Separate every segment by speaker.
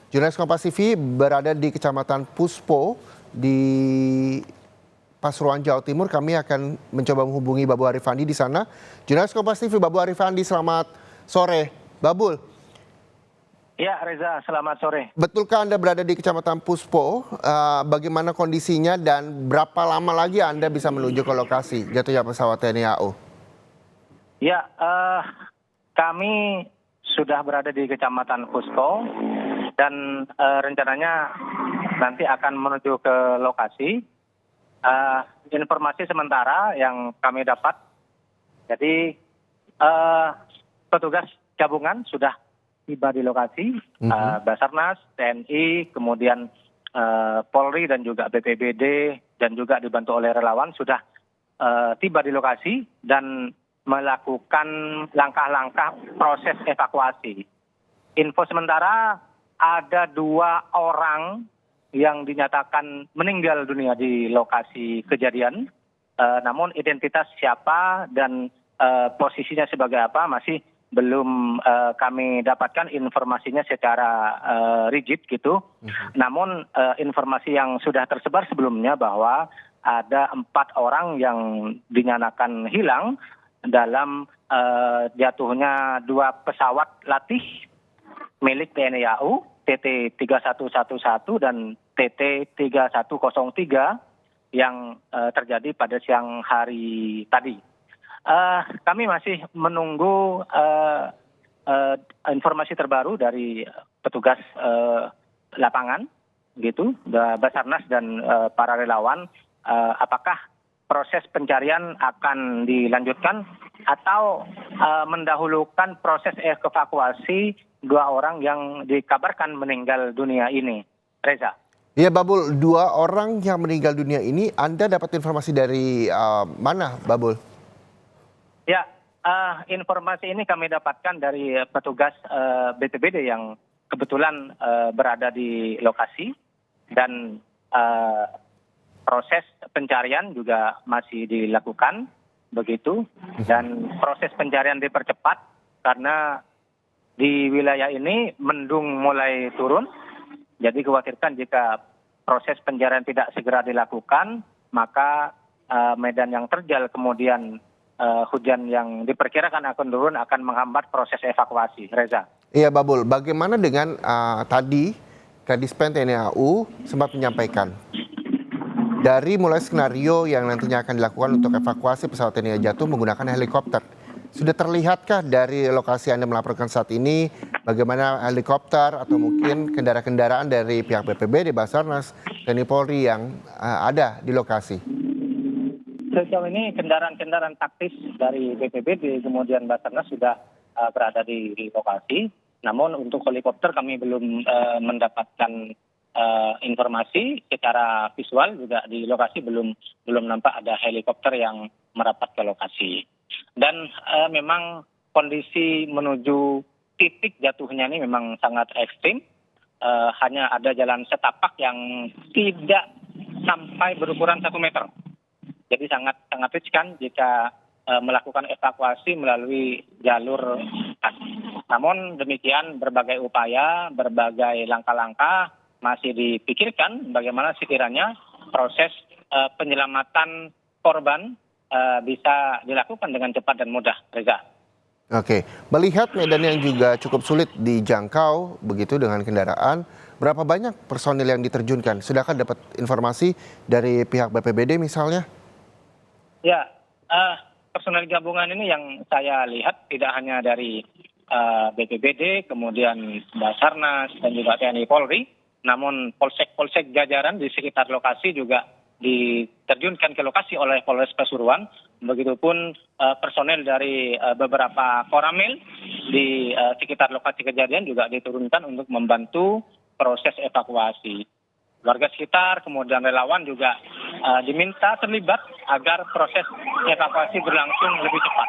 Speaker 1: Jurnalis Kompas TV berada di Kecamatan Puspo di Pasuruan, Jawa Timur. Kami akan mencoba menghubungi Babul Arifandi di sana. Jurnalis Kompas TV Babul Arifandi, selamat sore. Babul.
Speaker 2: Ya Reza, selamat sore.
Speaker 1: Betulkah Anda berada di Kecamatan Puspo? Bagaimana kondisinya dan berapa lama lagi Anda bisa menuju ke lokasi jatuhnya pesawat TNI AU?
Speaker 2: Ya, kami sudah berada di Kecamatan Puspo dan rencananya nanti akan menuju ke lokasi. Informasi sementara yang kami dapat, jadi petugas gabungan sudah tiba di lokasi, Basarnas, TNI, kemudian Polri dan juga BPBD dan juga dibantu oleh relawan sudah tiba di lokasi dan melakukan langkah-langkah proses evakuasi. Info sementara ada 2 orang yang dinyatakan meninggal dunia di lokasi kejadian, namun identitas siapa dan posisinya sebagai apa masih belum kami dapatkan informasinya secara rigid gitu. Namun informasi yang sudah tersebar sebelumnya bahwa ada 4 orang yang dinyatakan hilang dalam jatuhnya 2 pesawat latih milik TNI AU, TT 3111 dan TT 3103 yang terjadi pada siang hari tadi. Kami masih menunggu informasi terbaru dari petugas lapangan, gitu, Basarnas dan para relawan. Apakah proses pencarian akan dilanjutkan atau mendahulukan proses evakuasi 2 orang yang dikabarkan meninggal dunia ini, Reza?
Speaker 1: Ya Babul, 2 orang yang meninggal dunia ini Anda dapat informasi dari mana, Babul?
Speaker 2: Ya, informasi ini kami dapatkan dari petugas BPBD yang kebetulan berada di lokasi dan proses pencarian juga masih dilakukan begitu, dan proses pencarian dipercepat karena di wilayah ini mendung mulai turun. Jadi khawatirkan jika proses pencarian tidak segera dilakukan, maka medan yang terjal kemudian hujan yang diperkirakan akan turun akan menghambat proses evakuasi, Reza.
Speaker 1: Iya Babul, bagaimana dengan tadi Kadispen TNI AU sempat menyampaikan dari mulai skenario yang nantinya akan dilakukan untuk evakuasi pesawat TNI jatuh menggunakan helikopter. Sudah terlihatkah dari lokasi Anda melaporkan saat ini bagaimana helikopter atau mungkin kendaraan-kendaraan dari pihak BPBD, Basarnas, TNI Polri yang ada di lokasi?
Speaker 2: Sejauh ini kendaraan-kendaraan taktis dari BPBD kemudian Basarnas sudah berada di lokasi. Namun untuk helikopter kami belum mendapatkan informasi secara visual, juga di lokasi belum nampak ada helikopter yang merapat ke lokasi. Dan memang kondisi menuju titik jatuhnya ini memang sangat ekstrim. Hanya ada jalan setapak yang tidak sampai berukuran 1 meter. Jadi sangat riskan jika melakukan evakuasi melalui jalur hutan. Namun demikian berbagai upaya, berbagai langkah-langkah masih dipikirkan bagaimana sekiranya proses penyelamatan korban bisa dilakukan dengan cepat dan mudah, Reza.
Speaker 1: Oke, melihat medan yang juga cukup sulit dijangkau begitu dengan kendaraan, berapa banyak personil yang diterjunkan? Sudahkah dapat informasi dari pihak BPBD misalnya?
Speaker 2: Ya, personel gabungan ini yang saya lihat tidak hanya dari BPBD, kemudian Basarnas dan juga TNI Polri, namun polsek jajaran di sekitar lokasi juga diterjunkan ke lokasi oleh Polres Pasuruan. Begitupun personel dari beberapa koramil di sekitar lokasi kejadian juga diturunkan untuk membantu proses evakuasi. Warga sekitar kemudian relawan juga diminta terlibat agar proses evakuasi berlangsung lebih cepat.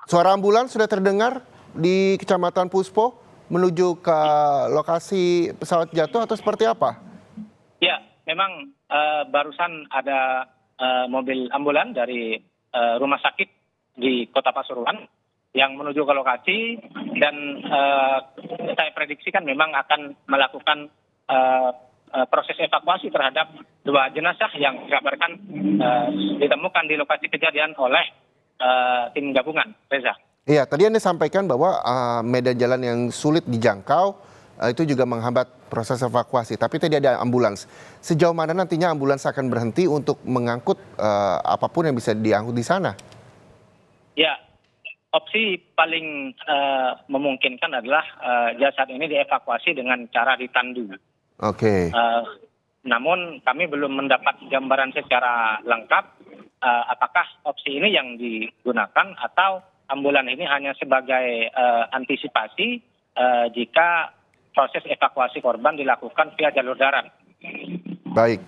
Speaker 1: Suara ambulans sudah terdengar di Kecamatan Puspo menuju ke lokasi pesawat jatuh atau seperti apa?
Speaker 2: Ya, memang barusan ada mobil ambulan dari rumah sakit di Kota Pasuruan yang menuju ke lokasi, dan saya prediksi diprediksi kan memang akan melakukan proses evakuasi terhadap 2 jenazah yang dikabarkan ditemukan di lokasi kejadian oleh tim gabungan. Reza.
Speaker 1: Iya, tadi Anda sampaikan bahwa medan jalan yang sulit dijangkau itu juga menghambat proses evakuasi. Tapi tadi ada ambulans. Sejauh mana nantinya ambulans akan berhenti untuk mengangkut apapun yang bisa diangkut di sana?
Speaker 2: Ya, opsi paling memungkinkan adalah jasad ini dievakuasi dengan cara ditandu.
Speaker 1: Oke.
Speaker 2: Namun kami belum mendapat gambaran secara lengkap apakah opsi ini yang digunakan atau ambulan ini hanya sebagai antisipasi jika proses evakuasi korban dilakukan via jalur darat.
Speaker 1: Baik.